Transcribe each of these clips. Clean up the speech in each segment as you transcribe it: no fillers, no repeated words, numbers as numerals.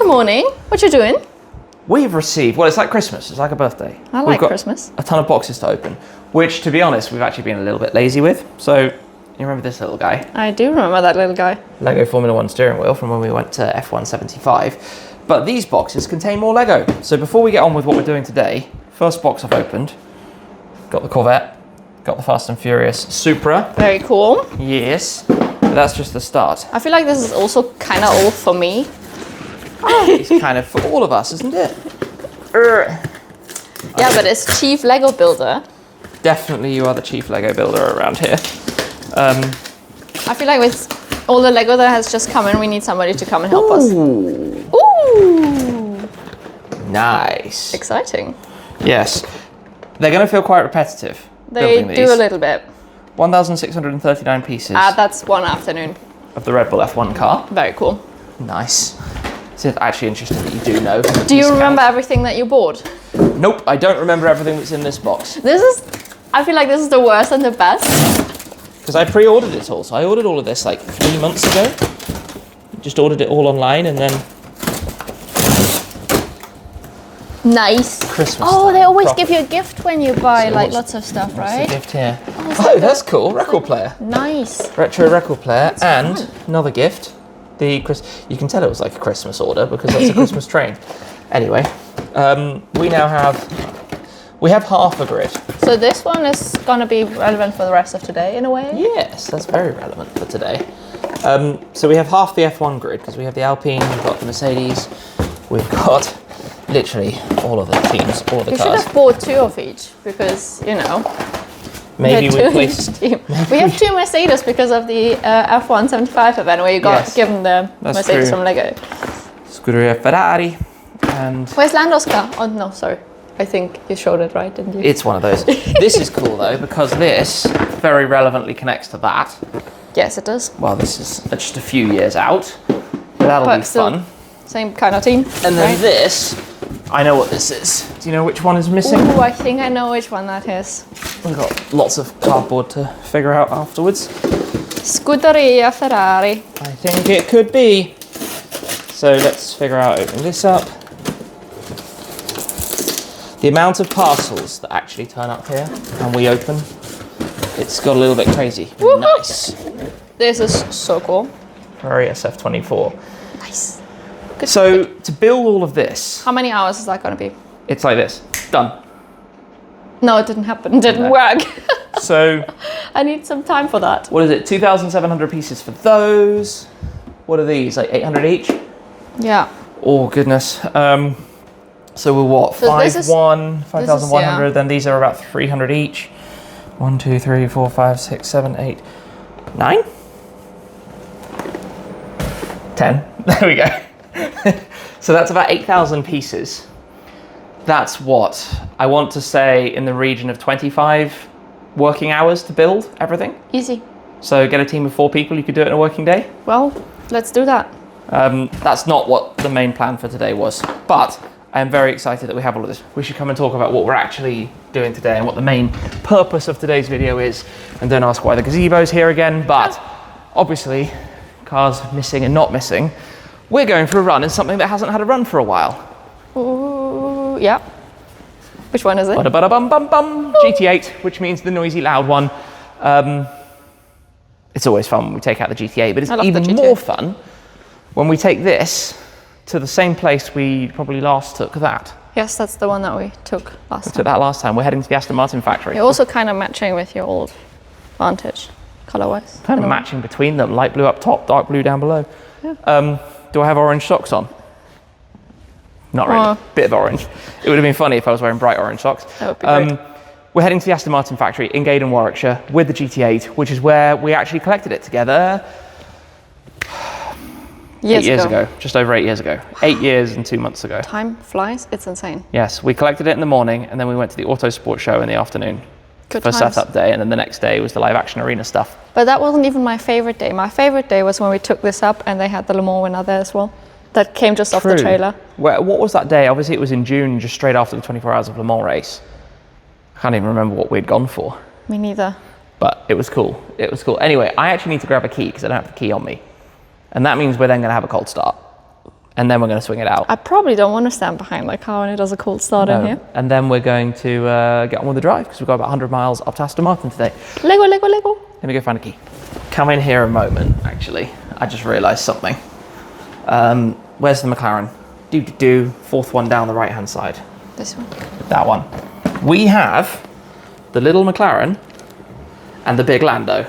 morning. What you doing? We've received, well, it's like Christmas. It's like a birthday. I like Christmas. A ton of boxes to open, which, to be honest, we've actually been a little bit lazy with. So, you remember this little guy? I do remember that little guy. Lego Formula 1 steering wheel from when we went to F1 75. But these boxes contain more Lego. So before we get on with what we're doing today, first box I've opened, got the Corvette, got the Fast and Furious Supra. Very cool. Yes, but that's just the start. I feel like this is also kind of old for me. It's kind of for all of us, isn't it? Yeah, but as chief Lego builder, definitely you are the chief Lego builder around here. I feel like with all the Lego that has just come in, we need somebody to come and help us. Ooh! Nice. Exciting. Yes. They're going to feel quite repetitive. They do a little bit. 1,639 pieces. That's one afternoon. Of the Red Bull F1 car. Very cool. Nice. It's actually interesting that you do know. Do you remember everything that you bought? Nope, I don't remember everything that's in this box. I feel like this is the worst and the best. Because I pre-ordered it all, so I ordered all of this like 3 months ago. Just ordered it all online and then... Nice. Christmas. Oh, they always give you a gift when you buy like lots of stuff, right? What's the gift here? Oh, that's cool. Record player. Nice. Retro record player and another gift. You can tell it was like a Christmas order because that's a Christmas train. Anyway, we have half a grid. So this one is gonna be relevant for the rest of today in a way? Yes, that's very relevant for today. So we have half the F1 grid because we have the Alpine, we've got the Mercedes, we've got literally all of the teams, all the cars. You should have bought 2 of each because, you know, maybe we placed... We have 2 Mercedes because of the F1 75 event where you got given the Mercedes from Lego. Scuderia Ferrari and... Where's Lando's car? Oh no, sorry. I think you showed it right, didn't you? It's one of those. This is cool though because this very relevantly connects to that. Yes, it does. Well, this is just a few years out. But that'll be fun. Same kind of team. And then this, I know what this is. Do you know which one is missing? Ooh, I think I know which one that is. We've got lots of cardboard to figure out afterwards. Scuderia Ferrari. I think it could be. So let's figure out opening this up. The amount of parcels that actually turn up here and we open, it's got a little bit crazy. Nice. This is so cool. Ferrari SF24. Nice. Good. So to build all of this... How many hours is that going to be? It's like this. Done. No, it didn't happen. It didn't work. So... I need some time for that. What is it? 2,700 pieces for those. What are these? Like 800 each? Yeah. Oh, goodness. So we're what? So 5,100. Then these are about 300 each. 1, 2, 3, 4, 5, 6, 7, 8, 9? 10. There we go. So that's about 8,000 pieces. That's what? I want to say in the region of 25 working hours to build everything. Easy. So get a team of 4 people, you could do it in a working day? Well, let's do that. That's not what the main plan for today was, but I am very excited that we have all of this. We should come and talk about what we're actually doing today and what the main purpose of today's video is. And don't ask why the gazebo's here again, but obviously, cars missing and not missing. We're going for a run in something that hasn't had a run for a while. Ooh, yeah. Which one is it? Ba-da-ba-da-bum-bum-bum. GT8, which means the noisy loud one. It's always fun when we take out the GT8, but it's even more fun when we take this to the same place we probably last took that. Yes, that's the one that we took last time. We took that last time. We're heading to the Aston Martin factory. You're also kind of matching with your old Vantage, colour-wise. Kind of matching between them. Light blue up top, dark blue down below. Yeah. Do I have orange socks on? Not really. Bit of orange. It would have been funny if I was wearing bright orange socks. That would be great. We're heading to the Aston Martin factory in Gaydon, Warwickshire with the GT8, which is where we actually collected it together 8 years ago. Just over 8 years ago. 8 years and 2 months ago. Time flies. It's insane. Yes, we collected it in the morning and then we went to the Auto Sport show in the afternoon for setup day, and then the next day was the live action arena stuff. But that wasn't even my favorite day. My favorite day was when we took this up and they had the Le Mans winner there as well. That came just off the trailer. What was that day? Obviously it was in June, just straight after the 24 Hours of Le Mans race. I can't even remember what we'd gone for. Me neither. But it was cool. It was cool. Anyway, I actually need to grab a key because I don't have the key on me. And that means we're then going to have a cold start. and then we're going to swing it out. I probably don't want to stand behind my car when it does a cold start in here. And then we're going to get on with the drive because we've got about 100 miles up to Aston Martin today. Lego, Lego, Lego. Let me go find a key. Come in here a moment, actually. I just realised something. Where's the McLaren? Fourth one down the right-hand side. This one. That one. We have the little McLaren and the big Lando.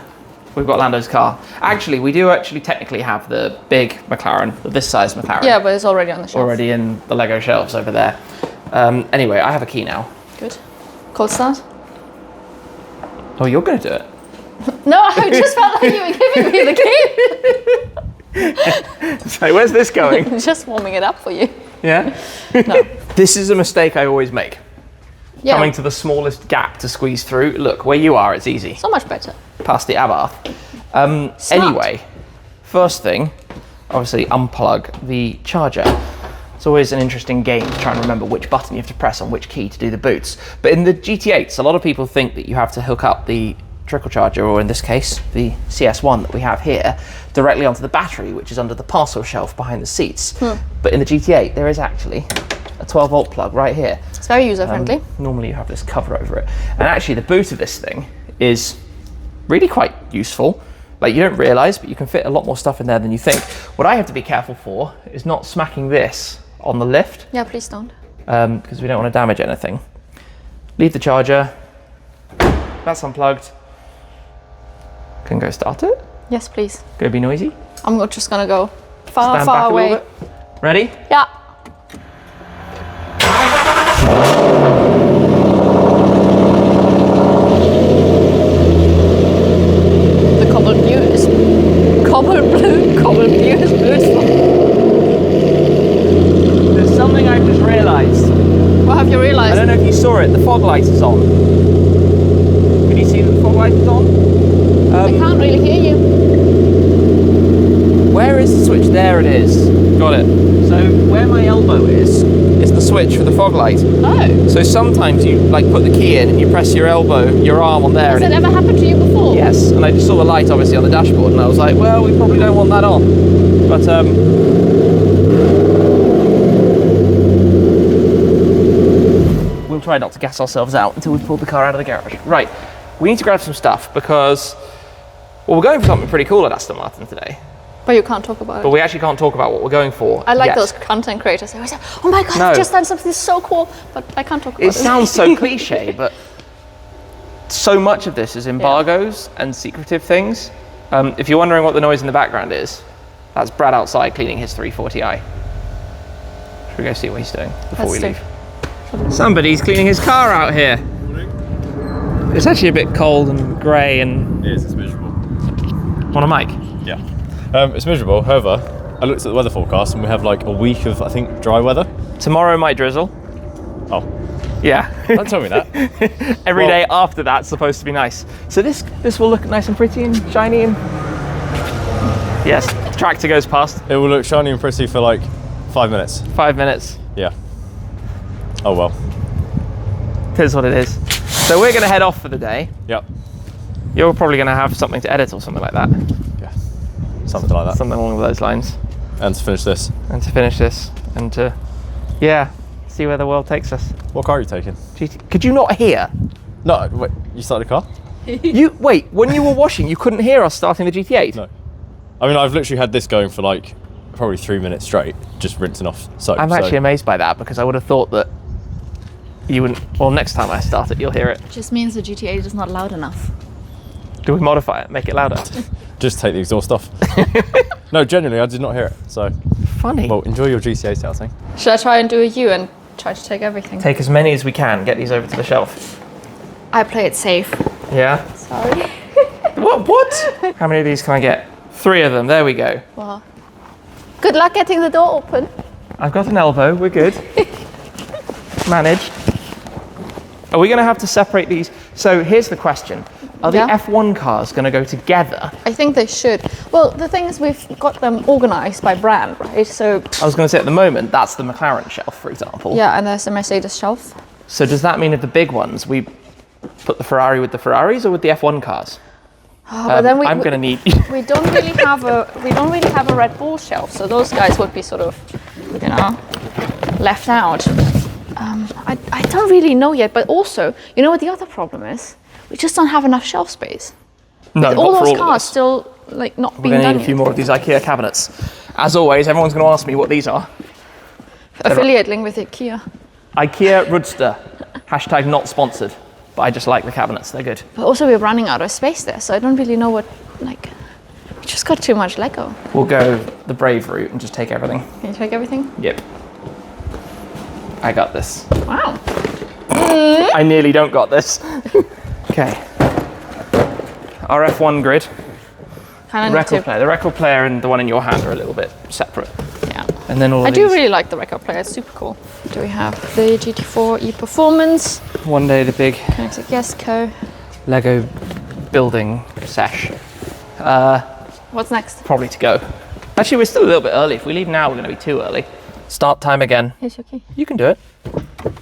We've got Lando's car. Actually, we do technically have the big McLaren, this size McLaren. Yeah, but it's already on the shelf. Already in the Lego shelves over there. Anyway, I have a key now. Good. Cold start? Oh, you're going to do it? No, I just felt like you were giving me the key. So where's this going? Just warming it up for you. Yeah? No. This is a mistake I always make. Yeah. Coming to the smallest gap to squeeze through. Look, where you are, it's easy. So much better. Past the Abarth. Anyway, first thing, obviously unplug the charger. It's always an interesting game to try and remember which button you have to press on which key to do the boots. But in the GT8s, a lot of people think that you have to hook up the trickle charger, or in this case, the CS1 that we have here, directly onto the battery, which is under the parcel shelf behind the seats. But in the GT8, there is actually a 12-volt plug right here. It's very user-friendly. Normally you have this cover over it. And actually the boot of this thing is really quite useful. Like, you don't realise, but you can fit a lot more stuff in there than you think. What I have to be careful for is not smacking this on the lift. Yeah, please don't. Because we don't want to damage anything. Leave the charger. That's unplugged. Can go start it. Yes, please. Go be noisy. I'm just gonna go far, Stand far back away. a little bit. Ready? Yeah. The cobbled blue is beautiful. There's something I've just realised. What have you I realised? don't know if you saw it. The fog light is on. Can you see that the fog light is on? I can't really hear you. Where is the switch? There it is. Got it. So where my elbow is the switch for the fog light. Oh. So sometimes you like put the key in and you press your arm on there. Has and it ever happened to you before? Yes, and I just saw the light obviously on the dashboard and I was like, well, we probably don't want that on. But we'll try not to gas ourselves out until we've pulled the car out of the garage. Right, we need to grab some stuff because, well, we're going for something pretty cool at Aston Martin today. But you can't talk about But it. we actually can't talk about what we're going for I like yet. those content creators. They always say, oh my god, No. I've just done something so cool, but I can't talk about it. It sounds so cliche, but so much of this is embargoes and secretive things. If you're wondering what the noise in the background is, that's Brad outside cleaning his 340i. Should we go see what he's doing before Let's we do. leave? Somebody's cleaning his car out here. It's actually a bit cold and grey and... It is, it's miserable. Want a mic? Yeah. It's miserable, however, I looked at the weather forecast and we have like a week of, I think, dry weather. Tomorrow might drizzle. Oh, Yeah. don't tell me that. Every Well- day after that's supposed to be nice. So this will look nice and pretty and shiny and... Yes, tractor goes past. It will look shiny and pretty for like 5 minutes. 5 minutes. Yeah. Oh well. Here's what it is. So we're going to head off for the day. Yep. You're probably going to have something to edit or something like that. Yeah. Something like that. Something along those lines. And to finish this. And to finish this and to, yeah, see where the world takes us. What car are you taking? Could you not hear? No, wait, you started a car? Wait, when you were washing, you couldn't hear us starting the GT8? No. I mean, I've literally had this going for like probably 3 minutes straight, just rinsing off soap. I'm actually so. amazed by that because I would have thought that you wouldn't, well, next time I start it, you'll hear it. Just means the GT8 is not loud enough. Do we modify it, make it louder? Just take the exhaust off. No, genuinely, I did not hear it. So, Funny. well, enjoy your GTA outing. Should I try and do a U and try to take everything? Take as many as we can, get these over to the shelf. I play it safe. Yeah? Sorry. What? How many of these can I get? 3 of them, there we go. Well, good luck getting the door open. I've got an elbow, we're good. Managed. Are we going to have to separate these? So here's the question. Are the Yeah. F1 cars going to go together? I think they should. Well, the thing is we've got them organised by brand, right? So, I was going to say at the moment, that's the McLaren shelf, for example. yeah, and there's the Mercedes shelf. So does that mean of the big ones, we put the Ferrari with the Ferraris or with the F1 cars? Oh, but then I'm going to need... we don't really have a Red Bull shelf, so those guys would be sort of, you know, left out. I don't really know yet, but also, you know what the other problem is? We just don't have enough shelf space. No, With not all for those all of cars us. still like not We're being going to done need a few yet. more of these IKEA cabinets. As always, everyone's going to ask me what these are. Affiliate link with IKEA. IKEA Rudster. Hashtag not sponsored. But I just like the cabinets, they're good. But also we're running out of space there, so I don't really know what, like, we just got too much Lego. We'll go the brave route and just take everything. Can you take everything? Yep. I got this. Wow. I nearly don't got this. Okay. Our F1 grid. Kind The of record player. The record player and the one in your hand are a little bit separate. Yeah. And then all I of do these. really like the record player, it's super cool. Do we have the GT4 e-Performance, One day the big Connected Guest Co. Lego building sesh. What's next? Probably to go. Actually, we're still a little bit early. If we leave now, we're going to be too early. Start time again. Here's your key. You can do it.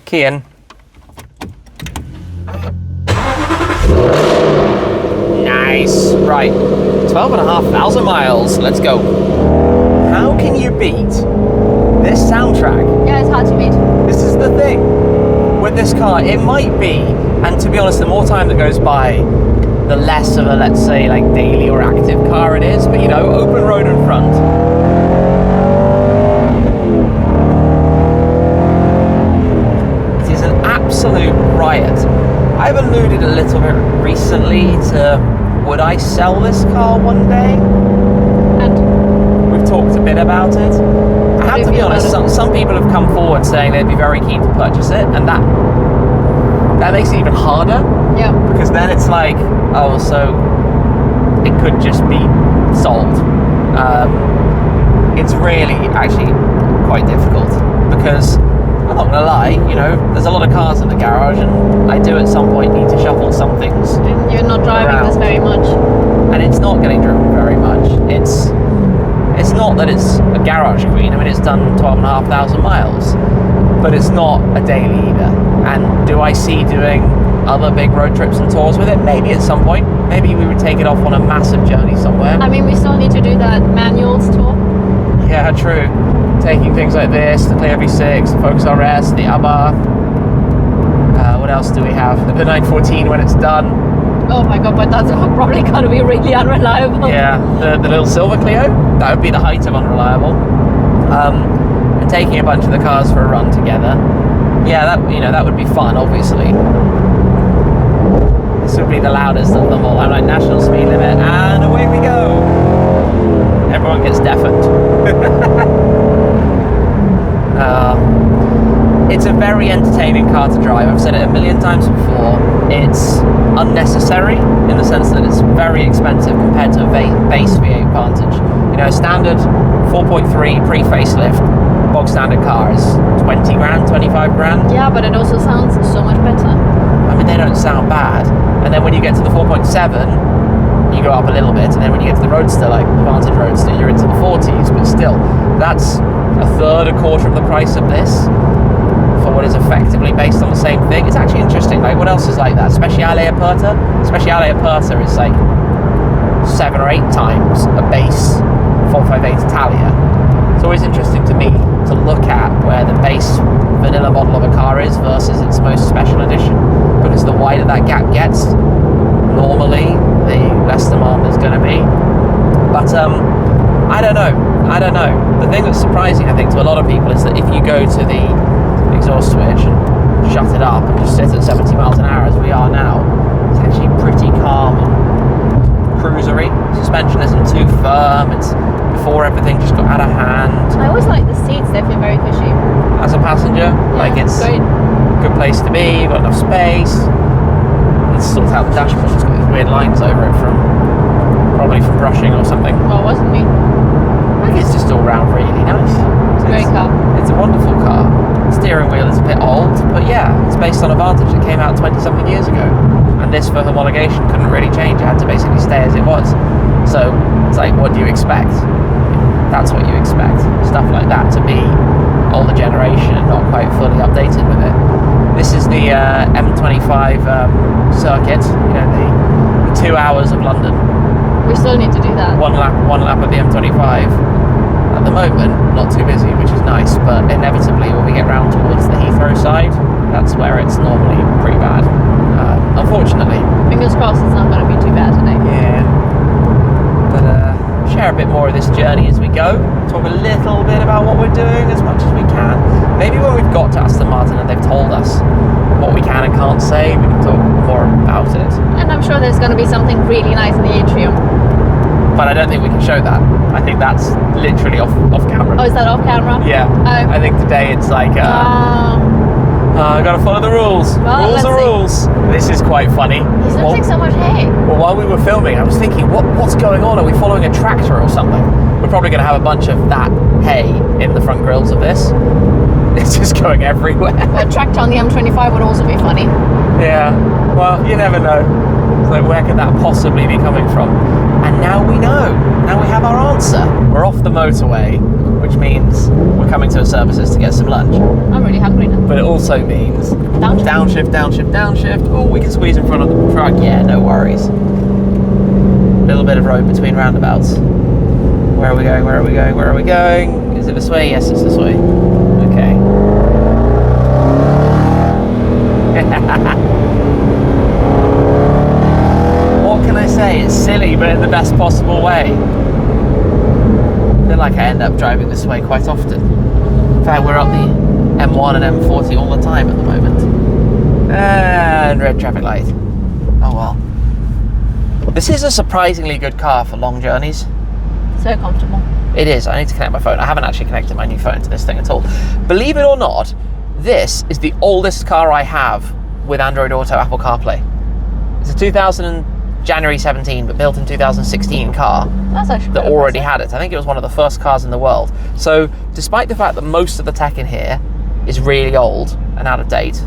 Key in. Nice. Right. 12,500 miles. Let's go. How can you beat this soundtrack? Yeah, it's hard to beat. This is the thing with this car. It might be, and to be honest, the more time that goes by, the less of a, let's say, like daily or active car it is. But you know, open road in front. It is an absolute riot. I've alluded a little bit recently to, would I sell this car one day? And We've talked a bit about it. I have to be honest, some people have come forward saying they'd be very keen to purchase it, and that makes it even harder, yeah, because then it's like, oh, so it could just be sold. It's really actually quite difficult, because I'm not gonna lie, you know, there's a lot of cars in the garage, and I do at some point need to shuffle some things. and you're not driving Around. this very much. And it's not getting driven very much. It's not that it's a garage queen. I mean, it's done 12,500 miles, but it's not a daily either. And do I see doing other big road trips and tours with it? Maybe at some point. Maybe we would take it off on a massive journey somewhere. I mean, we still need to do that manuals tour. Yeah, true. Taking things like this, the Clear V6, the Focus RS, the Abarth. What else do we have? The 914 when it's done. Oh my god, but that's probably going to be really unreliable. Yeah, the little silver Clio, that would be the height of unreliable. And taking a bunch of the cars for a run together, yeah, that would be fun. Obviously, this would be the loudest of them all. I'm like, national speed limit, and away we go. Everyone gets deafened. It's a very entertaining car to drive. I've said it a million times before. It's unnecessary in the sense that it's very expensive compared to a base V8 Vantage. You know, a standard 4.3 pre-facelift bog standard car is 20 grand, 25 grand. Yeah, but it also sounds so much better. I mean, they don't sound bad. And then when you get to the 4.7, you go up a little bit, and then when you get to the Roadster, like the Vantage Roadster, you're into the 40s, but still, that's a third, a quarter of the price of this for what is effectively based on the same thing. It's actually interesting, like, what else is like that? Speciale Aperta? Speciale Aperta is like 7 or 8 times a base 458 Italia. It's always interesting to me to look at where the base vanilla model of a car is versus its most special edition, because the wider that gap gets, normally the less demand there's going to be. But I don't know. The thing that's surprising, I think, to a lot of people is that if you go to the exhaust switch and shut it up and just sit at 70 miles an hour as we are now, it's actually pretty calm and cruisery. Suspension isn't too firm. It's before everything just got out of hand. I always like the seats, they feel very cushy. As a passenger, like, it's great. a good place to be. You've got enough space. Let's sort out the dashboard. It's got these weird lines over it probably from brushing or something. Well, it wasn't me. I think it's just all round really nice. It's a great car. It's a wonderful car. Steering wheel is a bit old, but yeah, it's based on a Vantage that came out 20-something years ago. And this, for homologation, couldn't really change. It had to basically stay as it was. So it's like, what do you expect? That's what you expect. Stuff like that to be older generation and not quite fully updated with it. This is the M25 circuit, you know, the 2 hours of London. We still need to do that. One lap of the M25. At the moment, not too busy, which is nice, but inevitably when we get round towards the Heathrow side, that's where it's normally pretty bad. Unfortunately. Fingers crossed it's not going to be too bad today. Yeah. But share a bit more of this journey as we go. Talk a little bit about what we're doing as much as we can. Maybe when we've got to Aston Martin and they've told us what we can and can't say, we can talk more about it. And I'm sure there's going to be something really nice in the atrium. But I don't think we can show that. I think that's literally off camera. Oh, is that off camera? Yeah. Oh. I think today it's like, I gotta follow the rules. Well, Rules are rules. This is quite funny. He's losing so much hay. Well, while we were filming, I was thinking, what's going on? Are we following a tractor or something? We're probably going to have a bunch of that hay in the front grills of this. It's just going everywhere. A tractor on the M25 would also be funny. Yeah. Well, you never know. So where could that possibly be coming from? And now we know. Now we have our answer. We're off the motorway, which means we're coming to a services to get some lunch. I'm really hungry now. But it also means Downshift. downshift, downshift, downshift. Oh, we can squeeze in front of the truck. Yeah, no worries. Little bit of road between roundabouts. Where are we going? Where are we going? Where are we going? Is it this way? Yes, it's this way. Okay. What can I say? It's silly, but in the best possible way. I feel like I end up driving this way quite often. In fact, we're up the M1 and M40 all the time at the moment. And red traffic light. Oh well. This is a surprisingly good car for long journeys. So comfortable. It is. I need to connect my phone. I haven't actually connected my new phone to this thing at all. Believe it or not, this is the oldest car I have with Android Auto, Apple CarPlay. It's a January 17, but built in 2016 car. That's actually that quite already impressive. had it. I think it was one of the first cars in the world. So despite the fact that most of the tech in here is really old and out of date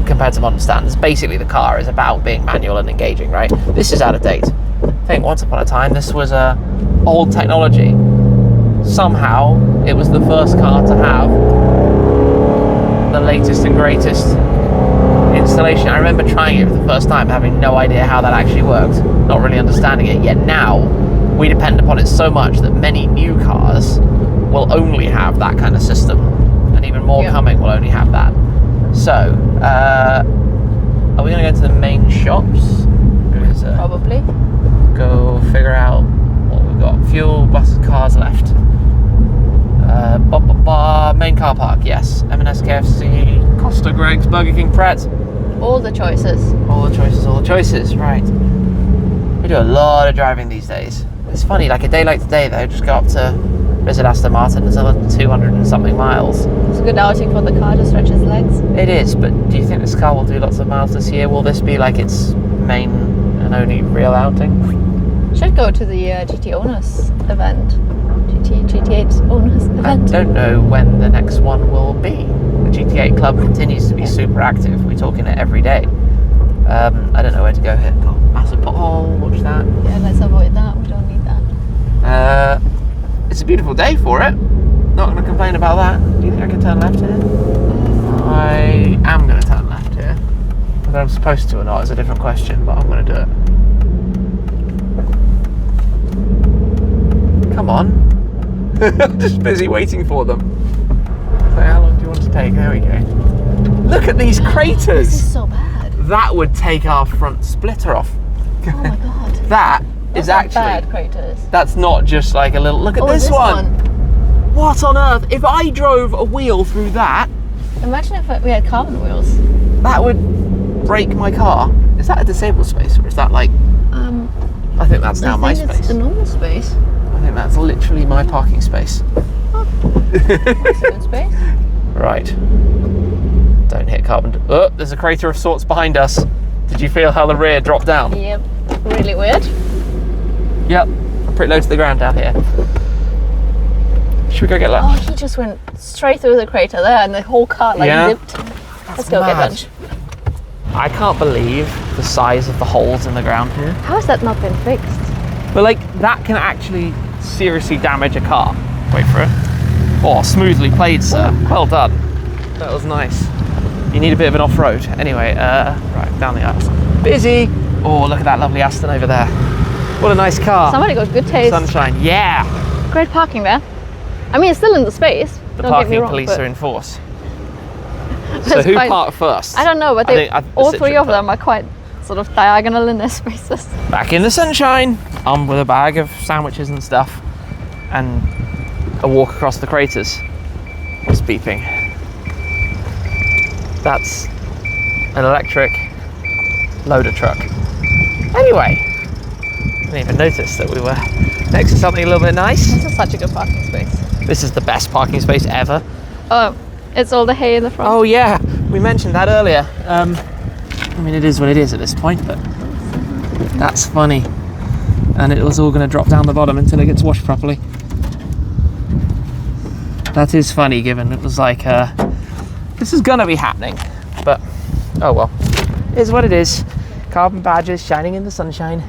compared to modern standards, basically the car is about being manual and engaging, right? This is out of date. I think once upon a time this was old technology. Somehow it was the first car to have the latest and greatest installation. I remember trying it for the first time, having no idea how that actually worked, not really understanding it, yet now we depend upon it so much that many new cars will only have that kind of system, and even more coming will only have that. So, are we going to go to the main shops? Probably. Go figure out what we've got. Fuel, buses, cars left. Main car park, yes. M&S, KFC, Costa, Greggs, Burger King, Pret. All the choices. All the choices, right. We do a lot of driving these days. It's funny, like a day like today though, just go up to visit Aston Martin, there's another 200 and something miles. It's a good outing for the car to stretch his legs. It is, but do you think this car will do lots of miles this year? Will this be like its main and only real outing? Should go to the GT owners event. GT8 owners event. I don't know when the next one will be. The GT8 club continues to be super active. We're talking it every day. I don't know where to go here. Got massive pothole, watch that. Yeah, let's avoid that. We don't need that. It's a beautiful day for it. Not going to complain about that. Do you think I can turn left here? I am going to turn left here. Whether I'm supposed to or not is a different question, but I'm going to do it. Come on. I'm just busy waiting for them. So how long do you want to take? There we go. Look at these craters. This is so bad. That would take our front splitter off. Oh my god. That is Those are actually bad craters. That's not just like a little. Look at this one. What on earth? If I drove a wheel through that, Imagine if we had carbon wheels. that would break my car. Is that a disabled space or is that like? I think that's now my I think space. it's the normal space. I think that's literally my parking space. That's a good space. Right. Don't hit carbon. Oh, there's a crater of sorts behind us. Did you feel how the rear dropped down? Yep. Really weird. Yep. Pretty low to the ground down here. Should we go get lunch? Oh, he just went straight through the crater there and the whole car like zipped. Let's go get mad. lunch. I can't believe the size of the holes in the ground here. How has that not been fixed? But like, that can actually seriously damage a car. Wait for it. Oh, smoothly played, sir. Well done. That was nice. You need a bit of an off-road. Anyway, right, down the aisle. Busy. Oh, look at that lovely Aston over there. What a nice car. Somebody got good taste. Sunshine, yeah. Great parking there. I mean, it's still in the space. The don't get me parking wrong, police but are in force. So who quite- parked first? I don't know, but the all three Citroen of them are quite sort of diagonal in their spaces. Back in the sunshine. I'm with a bag of sandwiches and stuff, and a walk across the craters. What's beeping? That's an electric loader truck. Anyway, I didn't even notice that we were next to something a little bit nice. This is such a good parking space. This is the best parking space ever. Oh, it's all the hay in the front. Oh yeah, we mentioned that earlier. I mean, it is what it is at this point, but that's funny. And it was all going to drop down the bottom until it gets washed properly. That is funny, given it was like, this is going to be happening. But, oh well. It is what it is. Carbon badges shining in the sunshine.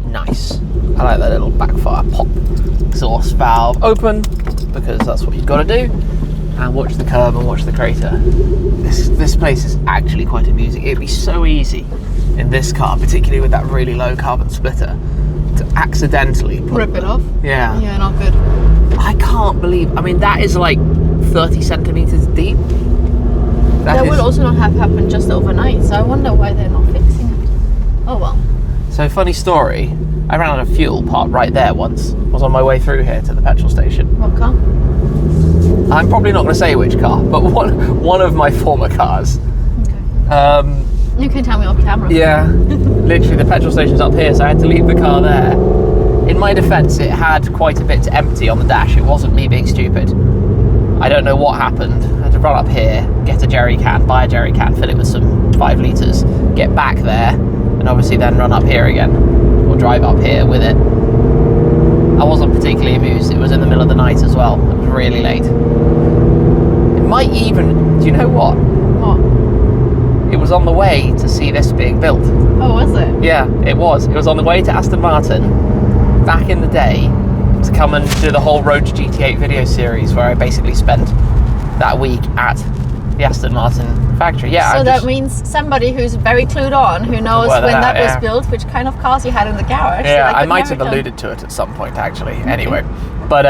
Nice. I like that little backfire pop. Exhaust valve open, because that's what you've got to do. And watch the curb and watch the crater. This place is actually quite amusing. It'd be so easy in this car, particularly with that really low carbon splitter, to accidentally Rip it off. Yeah. Yeah, not good. I can't believe. I mean, that is like 30 centimeters deep. That would also not have happened just overnight, so I wonder why they're not fixing it. Oh well. So funny story. I ran out of fuel parked right there once. I was on my way through here to the petrol station. What car? I'm probably not going to say which car, but one of my former cars. Okay. You can tell me off camera. Yeah, literally the petrol station's up here, so I had to leave the car there. In my defence, it had quite a bit to empty on the dash. It wasn't me being stupid. I don't know what happened. I had to run up here, get a jerry can, buy a jerry can, fill it with some 5 litres, get back there, and obviously then run up here again, or drive up here with it. I wasn't particularly amused. It was in the middle of the night as well. It was really late. It might even, do you know what? What? It was on the way to see this being built. Oh, was it? Yeah, it was. It was on the way to Aston Martin back in the day to come and do the whole Road to GT8 video series, where I basically spent that week at the Aston Martin factory. Yeah. So that means somebody who's very clued on, who knows Work when that that out, was yeah. built, which kind of cars you had in the garage. so Yeah, they I could might have narrow it down. alluded to it at some point, actually. Anyway, but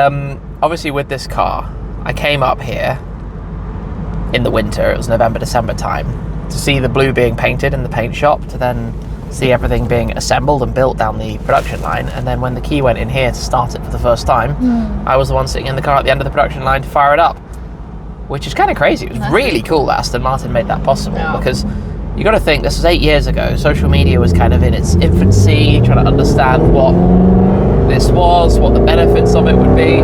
obviously with this car, I came up here in the winter. It was November, December time, to see the blue being painted in the paint shop, to then see everything being assembled and built down the production line. And then when the key went in here to start it for the first time, I was the one sitting in the car at the end of the production line to fire it up, which is kind of crazy. It was really cool that Aston Martin made that possible, because you got to think, this was 8 years ago. Social media was kind of in its infancy, trying to understand what this was, what the benefits of it would be.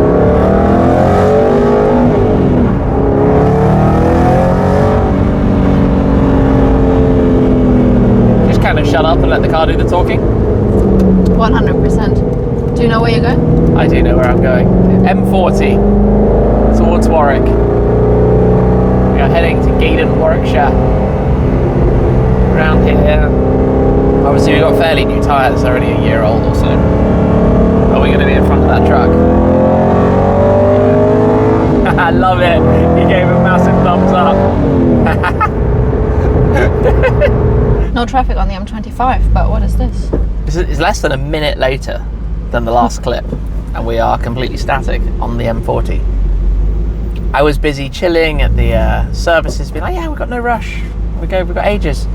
Just kind of shut up and let the car do the talking. 100%. Do you know where you're going? I do know where I'm going. M40 towards Warwick. We are heading to Gaydon, Warwickshire. Around here. Obviously we've got fairly new tyres, they're only a year old or so. Are we going to be in front of that truck? I love it. He gave a massive thumbs up. No traffic on the M25, but what is this? It's less than a minute later than the last clip, and we are completely static on the M40. I was busy chilling at the services, being like, yeah, we've got no rush. We've got ages.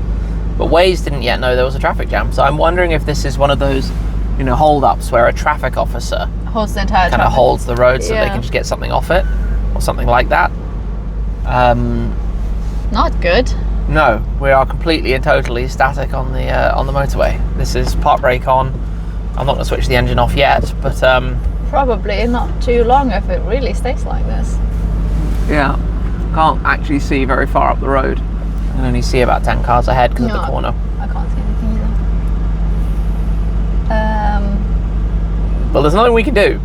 But Waze didn't yet know there was a traffic jam, so I'm wondering if this is one of those, hold-ups where a traffic officer Holds the entire kind of traffic. holds the road so they Yeah. can just get something off it, or something like that. Not good. No, we are completely and totally static on the motorway. This is park brake on. I'm not going to switch the engine off yet, but Probably not too long if it really stays like this. yeah, can't actually see very far up the road. I can only see about 10 cars ahead because of the corner. I can't see anything either. But there's nothing we can do.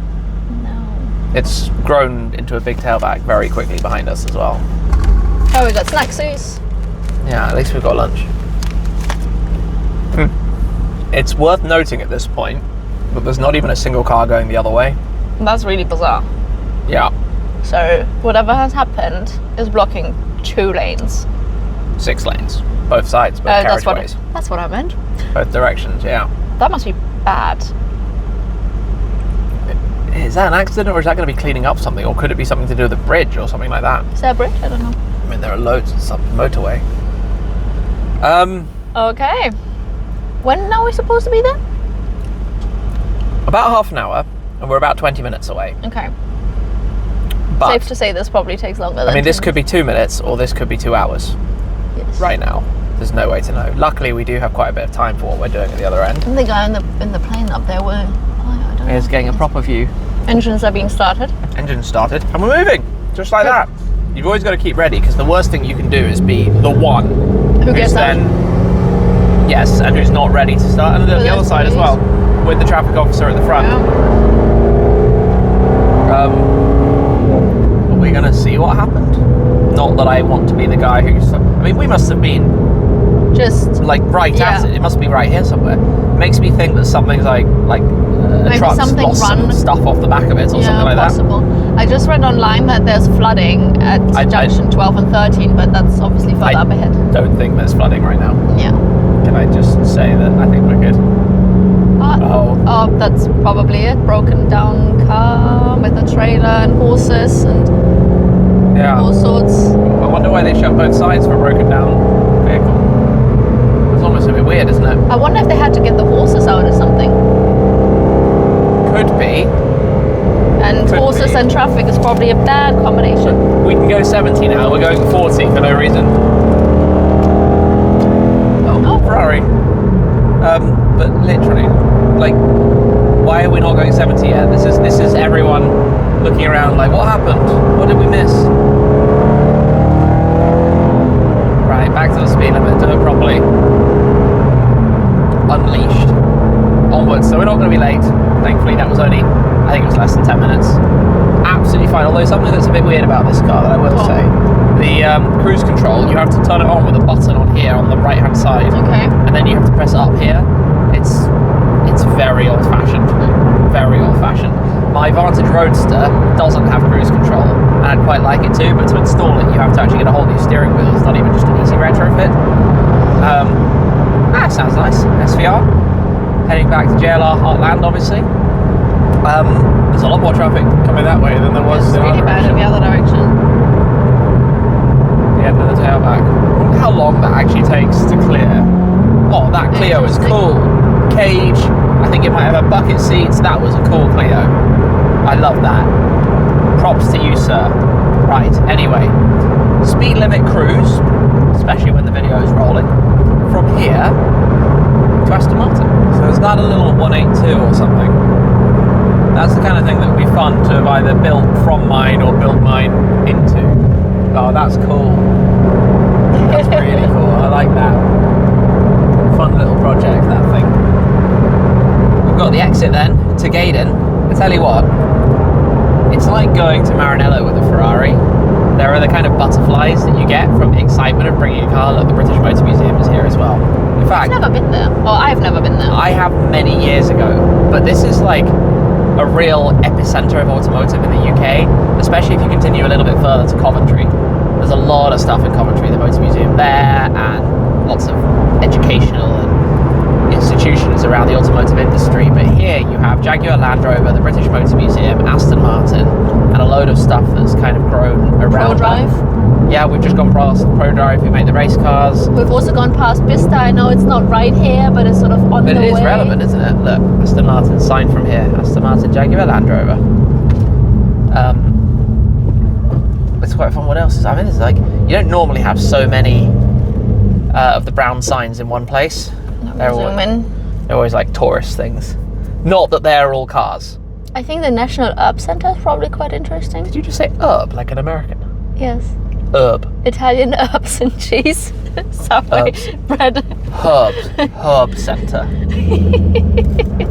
No. It's grown into a big tailback very quickly behind us as well. Oh, we got snacksies. Yeah, at least we've got lunch. It's worth noting at this point that there's not even a single car going the other way. That's really bizarre. Yeah. So whatever has happened is blocking 2 lanes. 6 lanes, both sides, both carriageways, that's what I meant. both directions. Yeah. That must be bad. Is that an accident, or is that going to be cleaning up something, or could it be something to do with the bridge or something like that? Is there a bridge? I don't know. I mean, there are loads of stuff. Motorway. Okay. When are we supposed to be there? About half an hour, and we're about 20 minutes away. Okay. But Safe to say this probably takes longer than I mean, this 2 could be 2 minutes, or this could be 2 hours. Yes. Right now, there's no way to know. Luckily, we do have quite a bit of time for what we're doing at the other end. And the guy in the plane up there I don't know. He's getting a proper view. Engines are being started. Engine started, and we're moving, just like that. You've always got to keep ready, because the worst thing you can do is be the one Who gets then, yes, and who's not ready to start. And the other side as well, with the traffic officer at the front. Yeah. Are we going to see what happened? Not that I want to be the guy who's... I mean, we must have been Just like right at it. It must be right here somewhere. Makes me think that something's like a truck's lost some stuff off the back of it or something like possible. I just read online that there's flooding at junction 12 and 13, but that's obviously further up ahead. I don't think there's flooding right now. Yeah. Can I just say that I think we're good? Oh, that's probably it. Broken down car with a trailer and horses and all sorts. I wonder why they shut both sides for a broken down vehicle. It's almost a bit weird, isn't it? I wonder if they had to get the horses out or something. Could be. And horses and traffic is probably a bad combination. We can go 70 now. We're going 40 for no reason. Oh, Ferrari. But literally, like, why are we not going 70 yet? This is everyone looking around like, what happened? What did we miss? Right, back to the speed limit. Do it properly. Unleashed. Onwards. So we're not going to be late. Thankfully, that was only, I think it was less than 10 minutes. Absolutely fine. Although something that's a bit weird about this car that I will say. The cruise control, you have to turn it on with a button on here on the right hand side. Okay. And then you have to press it up here. It's very old fashioned. Very old fashioned. My Vantage Roadster doesn't have cruise control, and I'd quite like it to, but to install it you have to actually get a whole new steering wheel. It's not even just an easy retrofit. Sounds nice. SVR. Heading back to JLR Heartland, obviously. There's a lot more traffic coming that way than there was in really bad in the other direction. The end of the tailback. I wonder how long that actually takes to clear. Oh, that Clio is cool. Cage. I think it might have a bucket seats. That was a cool Clio. I love that. Props to you, sir. Right, anyway. Speed limit cruise, especially when the video is rolling, from here to Aston Martin. So is that a little 182 or something? That's the kind of thing that would be fun to have either built from mine or built mine into. Oh, that's cool. That's really cool. I like that. Fun little project, that thing. We've got the exit then to Gaydon. I tell you what, it's like going to Maranello with a Ferrari. There are the kind of butterflies that you get from the excitement of bringing a car. Look, the British Motor Museum is here as well. In fact, I've never been there. Well, I've never been there. I have many years ago, but this is like a real epicenter of automotive in the UK, especially if you continue a little bit further to Coventry. There's a lot of stuff in Coventry, the Motor Museum there, and lots of educational and institutions around the automotive industry. But here you have Jaguar Land Rover, the British Motor Museum, Aston Martin, and a load of stuff that's kind of grown around. ProDrive? Yeah, we've just gone past ProDrive, who make the race cars. We've also gone past Bista. I know it's not right here, but it's sort of on the way. But it is relevant, isn't it? Look, Aston Martin sign from here. Aston Martin Jaguar Land Rover. It's quite fun. What else is? I mean, it's like you don't normally have so many of the brown signs in one place. They're always like tourist things. Not that they're all cars. I think the National Herb Center is probably quite interesting. Did you just say herb like an American? Yes. Herb. Italian herbs and cheese. Subway bread. Herb center.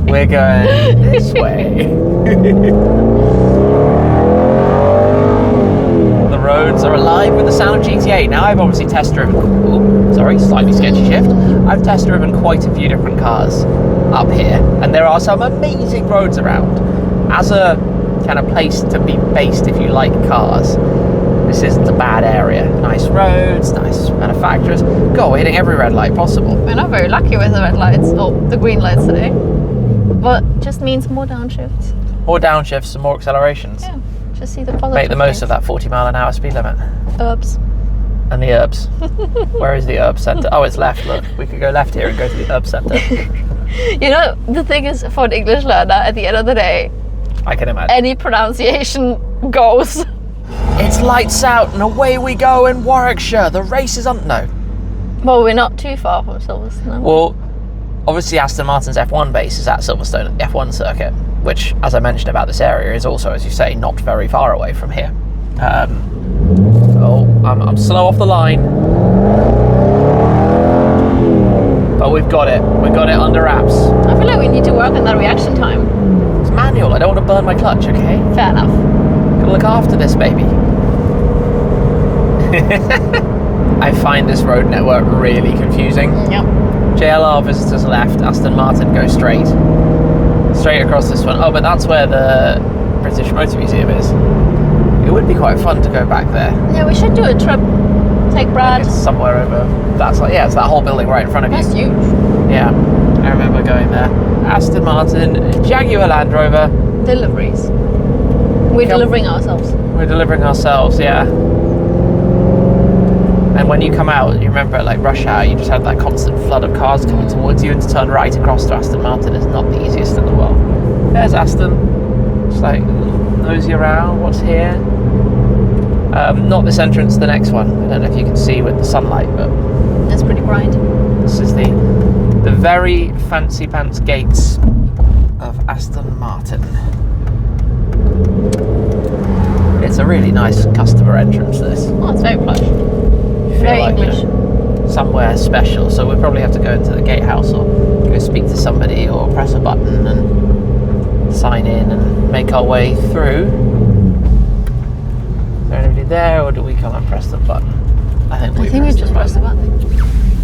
We're going this way. The roads are alive with the sound of GT8. Now I've obviously test driven. Oh, sorry, slightly sketchy shift. I've test driven quite a few different cars up here, and there are some amazing roads around. As a kind of place to be based if you like cars, This isn't a bad area. Nice roads, nice manufacturers. God, we're hitting every red light possible. We're not very lucky with the red lights, or the green lights today. But just means more downshifts. More downshifts and more accelerations. Yeah, just see the positive. Make the most things. of that 40-mile-an-hour speed limit. Herbs. And the herbs. Where is the herb centre? Oh, it's left. Look, we could go left here and go to the herb centre. You know, the thing is, for an English learner, at the end of the day, I can imagine. any pronunciation goes. It's lights out and away we go in Warwickshire. The race is on. No. Well, we're not too far from Silverstone. Well, obviously Aston Martin's F1 base is at Silverstone F1 circuit, which, as I mentioned about this area, is also, as you say, not very far away from here. I'm slow off the line, but we've got it. We've got it under wraps. I feel like we need to work on that reaction time. It's manual. I don't want to burn my clutch. Okay. Fair enough. Gotta look after this baby. I find this road network really confusing. Yep. JLR visitors left, Aston Martin go straight across this one. Oh, but that's where the British Motor Museum is. It would be quite fun to go back there. Yeah, we should do a trip. Take Brad. It's somewhere over. That's like, yeah, it's that whole building right in front of you. That's huge. Yeah, I remember going there. Aston Martin, Jaguar Land Rover. Deliveries. We're delivering ourselves. We're delivering ourselves, yeah. And when you come out, you remember like rush hour, you just had that constant flood of cars coming towards you, and to turn right across to Aston Martin is not the easiest in the world. There's Aston. Just like nosy around, what's here? Not this entrance, the next one. I don't know if you can see with the sunlight, but That's pretty bright. this is the very fancy pants gates of Aston Martin. It's a really nice customer entrance, this. Oh, it's very plush. You feel Very like English. you're somewhere special, so we'll probably have to go into the gatehouse or go speak to somebody or press a button and sign in and make our way through. Is there anybody there, or do we come and press the button? I think we just press the button.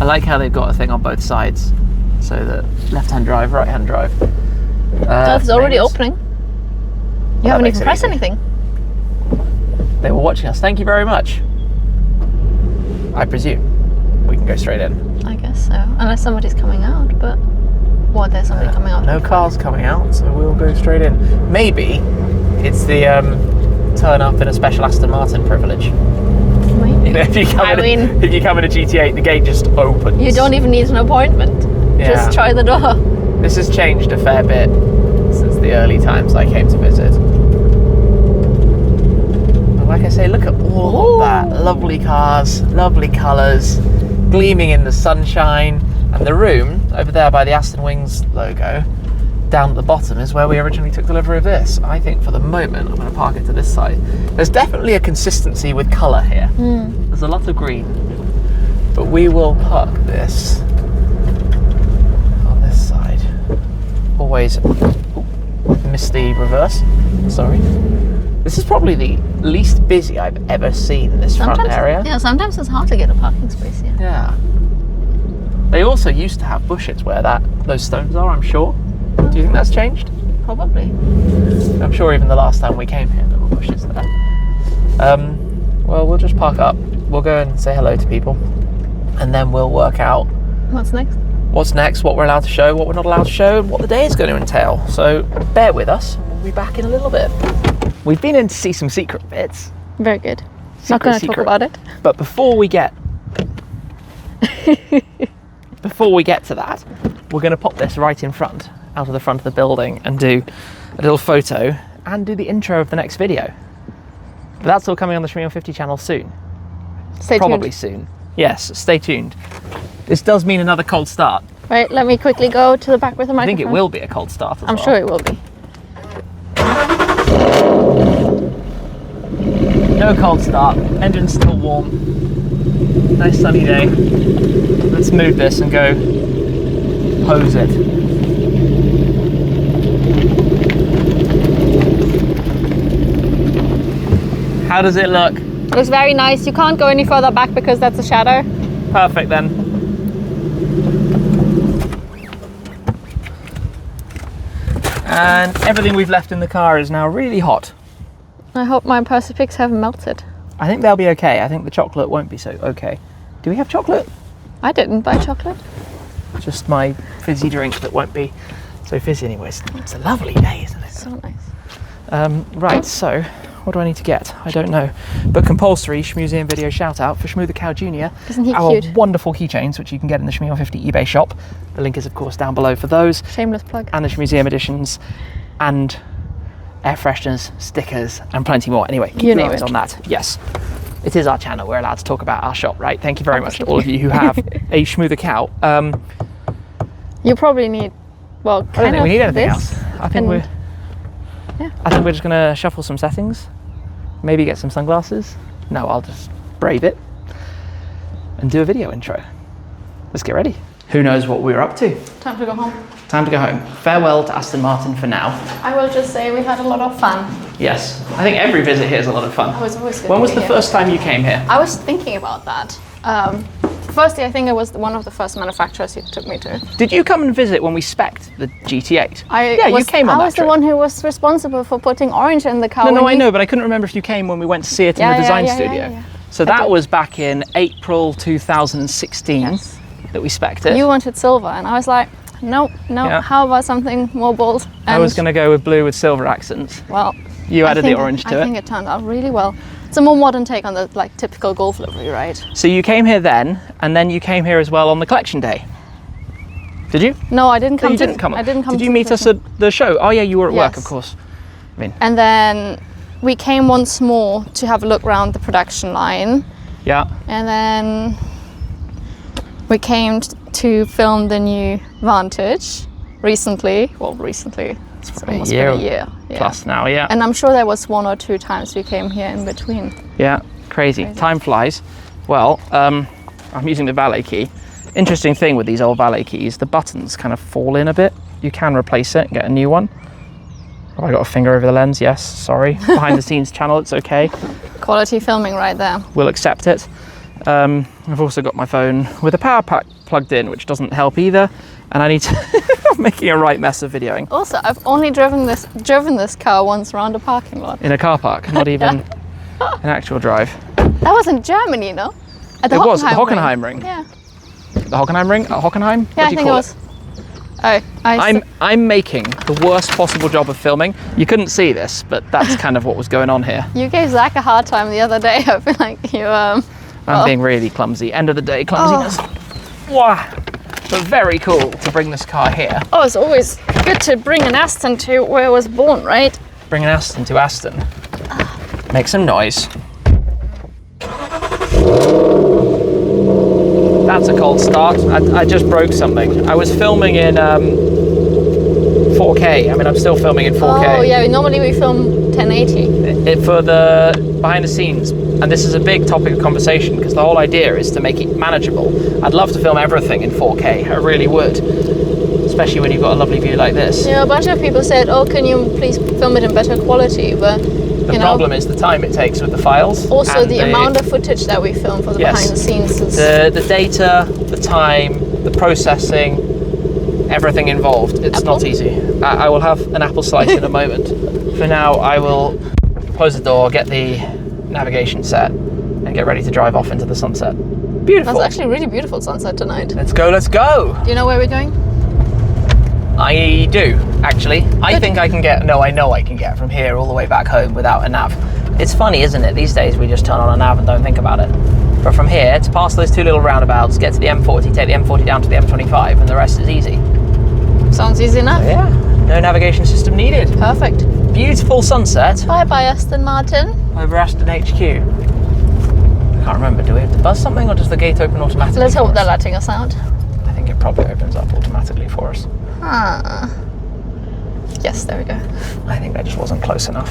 I like how they've got a thing on both sides, so that left-hand drive, right-hand drive. It's already names. opening. You That haven't makes even it pressed easy. anything. They were watching us. Thank you very much. I presume we can go straight in. I guess so. Unless somebody's coming out, but... What, there's somebody coming out? No cars coming out, so we'll go straight in. Maybe it's the turn up in a special Aston Martin privilege. Maybe. You know, if you come in a GT8, the gate just opens. You don't even need an appointment. Yeah. Just try the door. This has changed a fair bit since the early times I came to visit. But like I say, look at all of that. Lovely cars, lovely colours, gleaming in the sunshine. And the room over there by the Aston Wings logo, down at the bottom, is where we originally took delivery of this. I think for the moment, I'm going to park it to this side. There's definitely a consistency with colour here. There's a lot of green. But we will park this on this side. Always missed the reverse. Sorry. This is probably the least busy I've ever seen this front area. Yeah, sometimes it's hard to get a parking space here. Yeah. They also used to have bushes where those stones are, I'm sure. Do you think that's changed? Probably. I'm sure even the last time we came here there were bushes there. Well, we'll just park up. We'll go and say hello to people. And then we'll work out What's next? what's next, what we're allowed to show, what we're not allowed to show, and what the day is going to entail. So bear with us. We'll be back in a little bit. We've been in to see some secret bits. Very good. Not going to talk about it. But before we get to that, we're going to pop this right in front, out of the front of the building, and do a little photo and do the intro of the next video. But that's all coming on the Shmeemobiles channel soon. Stay Probably tuned. soon. Yes, stay tuned. This does mean another cold start. Right, let me quickly go to the back with the microphone. I think it will be a cold start as I'm well. sure it will be. No cold start. Engine's still warm. Nice sunny day. Let's move this and go hose it. How does it look? Looks very nice. You can't go any further back because that's a shadow. Perfect then. And everything we've left in the car is now really hot. I hope my Percy Pigs haven't melted. I think they'll be okay. I think the chocolate won't be so okay. Do we have chocolate? I didn't buy chocolate. Just my fizzy drink that won't be so fizzy anyways. It's a lovely day, isn't it? So nice. Right, so what do I need to get? I don't know. But compulsory Shmuseum video shout out for Shmoo the Cow Jr. Isn't he our cute? wonderful keychains, which you can get in the Shmee 150 eBay shop. The link is of course down below for those. Shameless plug. And the Shmuseum editions and air fresheners, stickers, and plenty more. Anyway, keep You your name eyes it. on that. Yes. It is our channel. We're allowed to talk about our shop, right? Thank you very much to all of you who have a Shmoo the Cow. You probably need, well, I don't kind think of we need anything this. else. I think and- I think we're just gonna shuffle some settings, maybe get some sunglasses. No, I'll just brave it and do a video intro. Let's get ready. Who knows what we're up to? Time to go home. Time to go home. Farewell to Aston Martin for now. I will just say we had a lot of fun. Yes, I think every visit here is a lot of fun. Oh, it's always good When to was be the here. first time you came here? I was thinking about that. Firstly, I think it was one of the first manufacturers you took me to. Did you come and visit when we spec'd the GT8? I you came on I that was trip. the one who was responsible for putting orange in the car. No, when I you- know, but I couldn't remember if you came when we went to see it in the design studio. yeah. So that was back in April 2016 Yes. that we spec'd it. You wanted silver, and I was like, no, Yeah. how about something more bold? I was And, going to go with blue with silver accents. well, You I added the think- orange to I it. think it turned out really well. It's a more modern take on the like typical Golf livery, right? So you came here then, and then you came here as well on the collection day. Did you? No, I didn't No, come. you didn't come. I didn't come. Did to you the meet us collection. at the show? Oh yeah, you were at work, Yes. of course. And then we came once more to have a look around the production line, Yeah. and then we came to film the new Vantage recently. Well, recently. It's almost been a year. Yeah. Plus now, yeah. And I'm sure there was 1 or 2 times we came here in between. Yeah, crazy. Time flies. Well, I'm using the valet key. Interesting thing with these old valet keys, the buttons kind of fall in a bit. You can replace it and get a new one. Have I got a finger over the lens? Yes, sorry. Behind the scenes channel, it's okay. Quality filming right there. We'll accept it. I've also got my phone with a power pack plugged in, which doesn't help either. And I need to, I'm making a right mess of videoing. Also, I've only driven this car once around a parking lot. In a car park, not even an actual drive. That was in Germany, no? At the It was, at the Hockenheim Hockenheim ring. Yeah. The Hockenheim ring? At Hockenheim? Yeah, What I do you think it call was. Oh, I'm making the worst possible job of filming. You couldn't see this, but that's kind of what was going on here. You gave Zach a hard time the other day. I feel like you I'm being really clumsy. End of the day clumsiness. Wow. But very cool to bring this car here. Oh, it's always good to bring an Aston to where I was born, right? Bring an Aston to Aston. Make some noise. That's a cold start. I just broke something. I was filming in 4K. I mean, I'm still filming in 4K. Oh yeah, normally we film 1080. For the behind the scenes, and this is a big topic of conversation because the whole idea is to make it manageable. I'd love to film everything in 4K, I really would, especially when you've got a lovely view like this. Yeah, a bunch of people said, oh, can you please film it in better quality? But The problem is the time it takes with the files. also and the amount of footage that we film for the Yes. behind the scenes is the data, the time, the processing, everything involved. It's Apple? not easy. I will have an apple slice in a moment. For now, I will close the door, get the navigation set, and get ready to drive off into the sunset. Beautiful. That's actually a really beautiful sunset tonight. Let's go, let's go. Do you know where we're going? I do, actually. I Good. think I can get, no, I know I can get from here all the way back home without a nav. It's funny, isn't it? These days we just turn on a nav and don't think about it. But from here, to pass those 2 little roundabouts, get to the M40, take the M40 down to the M25, and the rest is easy. Sounds easy enough. Yeah, no navigation system needed. Perfect. Beautiful sunset Bye bye, Aston Martin. over Aston HQ. I can't remember, do we have to buzz something or does the gate open automatically? Let's for hope us? they're letting us out. I think it probably opens up automatically for us. Ah. Yes, there we go. I think that just wasn't close enough.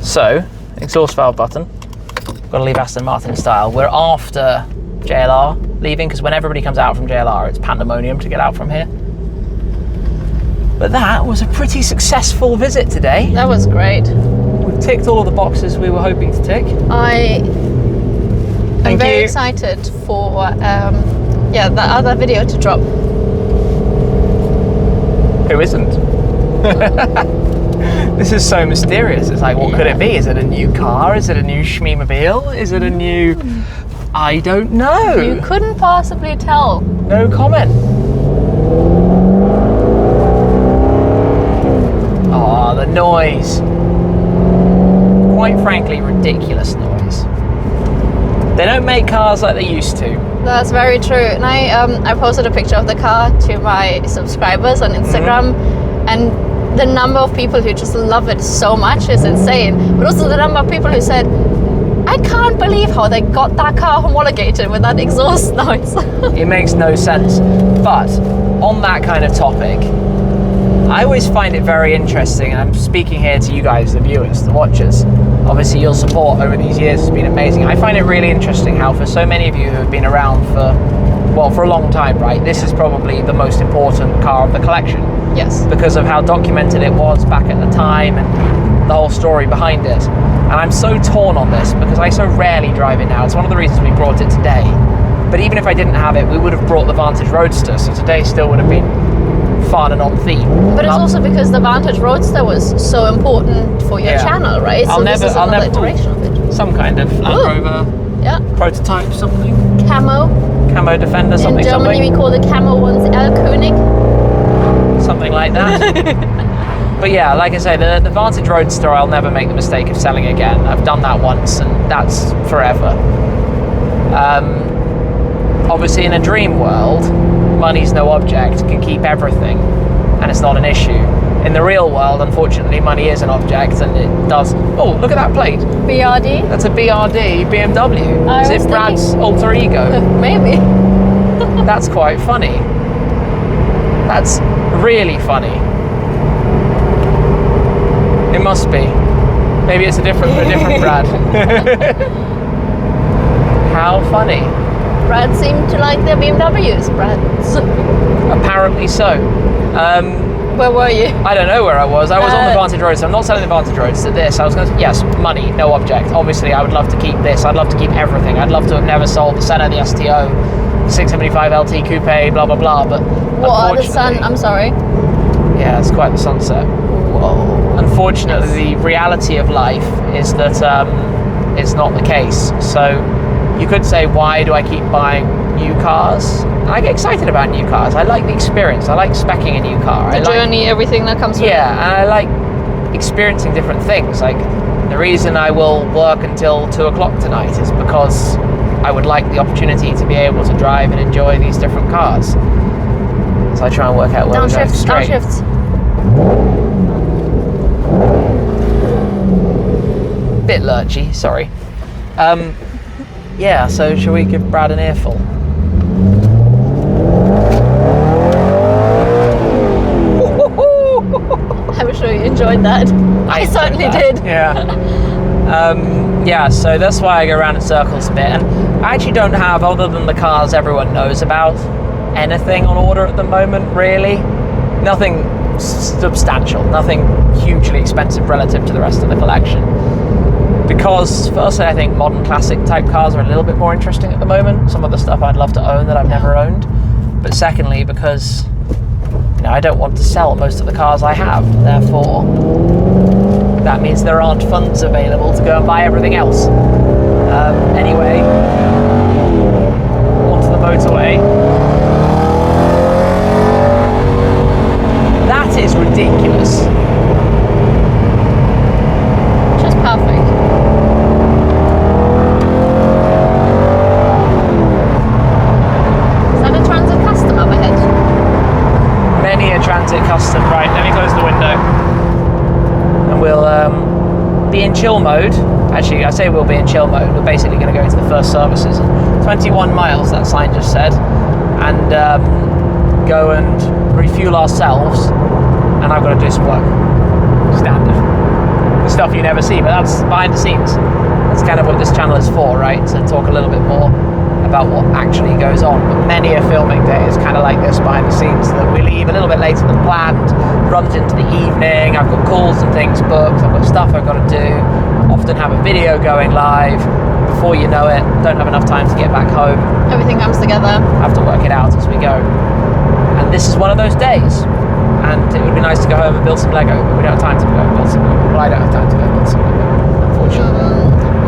So, exhaust valve button. Got to leave Aston Martin style. We're after JLR leaving because when everybody comes out from JLR, it's pandemonium to get out from here. But that was a pretty successful visit today. That was great. We've ticked all of the boxes we were hoping to tick. I am Thank very you. excited for the other video to drop. Who isn't? This is so mysterious. It's like, what could it be? Is it a new car? Is it a new Shmeemobile? Is it a new... I don't know. You couldn't possibly tell. No comment. Oh, the noise. Quite frankly, ridiculous noise. They don't make cars like they used to. That's very true. And I posted a picture of the car to my subscribers on Instagram, and the number of people who just love it so much is insane. But also the number of people who said, I can't believe how they got that car homologated with that exhaust noise. It makes no sense. But on that kind of topic, I always find it very interesting, and I'm speaking here to you guys, the viewers, the watchers. Obviously, your support over these years has been amazing. I find it really interesting how for so many of you who have been around for a long time, right, this is probably the most important car of the collection. Yes. Because of how documented it was back at the time and the whole story behind it. And I'm so torn on this because I so rarely drive it now. It's one of the reasons we brought it today. But even if I didn't have it, we would have brought the Vantage Roadster, so today still would have been fun and on theme. But it's also because the Vantage Roadster was so important for your channel, right? I'll never iteration of it. Some kind of Land Rover prototype, something. Camo Defender, something. In Germany, we call the camo ones El König. Something like that. But yeah, like I say, the Vantage Roadster, I'll never make the mistake of selling again. I've done that once, and that's forever. Obviously, in a dream world, money's no object, can keep everything, and it's not an issue. In the real world, unfortunately, money is an object, and it does... Oh, look at that plate. BRD? That's a BRD BMW. Is it Brad's alter ego? Maybe. That's quite funny. That's really funny. It must be. Maybe it's a different Brad. How funny. Brad seemed to like their BMWs, Brad. Apparently so. Where were you? I don't know where I was. I was on the Vantage Roadster. I'm not selling the Vantage Roadster. This, I was going to... Yes, money, no object. Obviously, I would love to keep this. I'd love to keep everything. I'd love to have never sold the Senna, the STO, 675 LT Coupe, blah, blah, blah. But what are the sun? I'm sorry. Yeah, it's quite the sunset. Whoa. Unfortunately, the reality of life is that it's not the case. So you could say, why do I keep buying new cars? I get excited about new cars. I like the experience. I like speccing a new car. The journey, everything that comes with it. Yeah, and I like experiencing different things. Like, the reason I will work until 2 o'clock tonight is because I would like the opportunity to be able to drive and enjoy these different cars. So I try and work out where we're going straight. Downshift. Bit lurchy, sorry. Yeah, so shall we give Brad an earful? I'm sure you enjoyed that. I certainly did. Yeah. Yeah, so that's why I go around in circles a bit. And I actually don't have, other than the cars everyone knows about, anything on order at the moment, really. Nothing substantial, nothing hugely expensive relative to the rest of the collection. Because, firstly, I think modern classic type cars are a little bit more interesting at the moment. Some of the stuff I'd love to own that I've never owned. But secondly, because I don't want to sell most of the cars I have. Therefore, that means there aren't funds available to go and buy everything else. Anyway, onto the motorway. That is ridiculous. Just perfect. Is that a Transit Custom up ahead? Many a Transit Custom. Right, let me close the window. And we'll be in chill mode. Actually, I say we'll be in chill mode. We're basically going to go to the first services. 21 miles, that sign just said. And go and refuel ourselves. And I've got to do some work. Standard. The stuff you never see, but that's behind the scenes. That's kind of what this channel is for, right? To talk a little bit more about what actually goes on. But many a filming day is kind of like this behind the scenes, that we leave a little bit later than planned, runs into the evening, I've got calls and things booked, I've got stuff I've got to do, often have a video going live, before you know it, don't have enough time to get back home. Everything comes together. Have to work it out as we go. And this is one of those days. and it would be nice to go home and build some Lego, but we don't have time to go and build some Lego. Well, I don't have time to go and build some Lego, unfortunately.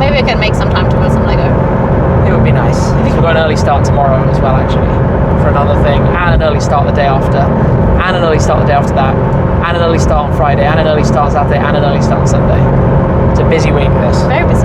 Maybe I can make some time to build some Lego. It would be nice. We've got an early start tomorrow as well, actually, for another thing, and an early start the day after, and an early start the day after that, and an early start on Friday, and an early start Saturday, and an early start on Sunday. It's a busy week, this. Very busy